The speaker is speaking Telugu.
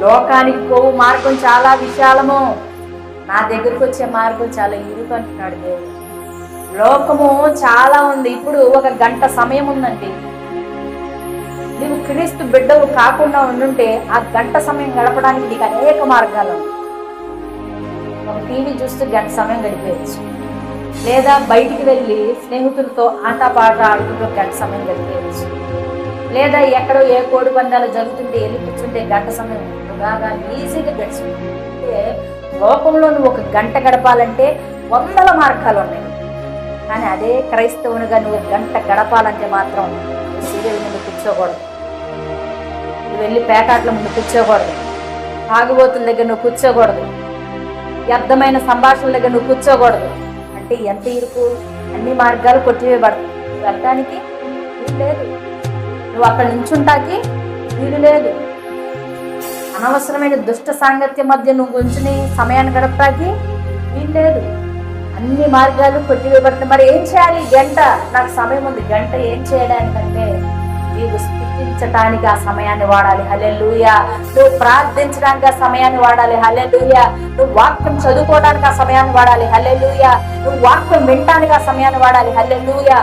లోకానికి పోవు మార్గం చాలా విశాలము, నా దగ్గరికి వచ్చే మార్గం చాలా ఇరుకు అంటున్నాడు దేవుడు. లోకము చాలా ఉంది. ఇప్పుడు ఒక గంట సమయం ఉందండి. నువ్వు క్రీస్తు బిడ్డవు కాకుండా ఉండుంటే ఆ గంట సమయం గడపడానికి నీకు అనేక మార్గాలు ఉన్నాయి. ఒక టీవీ చూస్తూ గంట సమయం గడిపేయచ్చు, లేదా బయటికి వెళ్ళి స్నేహితులతో ఆటపాట ఆడుకుంటూ గంట సమయం గడిపేయచ్చు, లేదా ఎక్కడో ఏ కోడి పందాలు జరుగుతుంటే వెళ్ళి కూర్చుంటే గంట సమయం బాగా ఈజీగా గడిచింది. అంటే లోకంలో నువ్వు ఒక గంట గడపాలంటే వందల మార్గాలు ఉన్నాయి. కానీ అదే క్రైస్తవునిగా నువ్వు గంట గడపాలంటే మాత్రం సీరియల్ ముందు కూర్చోకూడదు, నువ్వు వెళ్ళి పేకాట్ల ముందు కూర్చోకూడదు, తాగుబోతుల దగ్గర నువ్వు కూర్చోకూడదు, వ్యర్థమైన సంభాషణల దగ్గర నువ్వు కూర్చోకూడదు. అంటే ఎంత ఇరుకు, అన్ని మార్గాలు కొట్టివేయబడతాయి. నువ్వు వెళ్ళడానికి వీలు లేదు, నువ్వు అక్కడ నుంచుంటాకి వీలు లేదు, అనవసరమైన దుష్ట సాంగత్యం మధ్య నువ్వు ఉంచుని సమయాన్ని గడపడానికి వీలు లేదు. అన్ని మార్గాలు కొట్టివేయబడతాయి. మరి ఏం చేయాలి? గంట నాకు సమయం ఉంది. గంట ఏం చేయడానికంటే నీవు స్తుతించటానికి ఆ సమయాన్ని వాడాలి. హల్లెలూయా. నువ్వు ప్రార్థించడానికి ఆ సమయాన్ని వాడాలి. హల్లెలూయా. నువ్వు వాక్యం చదువుకోవడానికి ఆ సమయాన్ని వాడాలి. హల్లెలూయా. నువ్వు వాక్యం వినటానికి ఆ సమయాన్ని వాడాలి. హల్లెలూయా.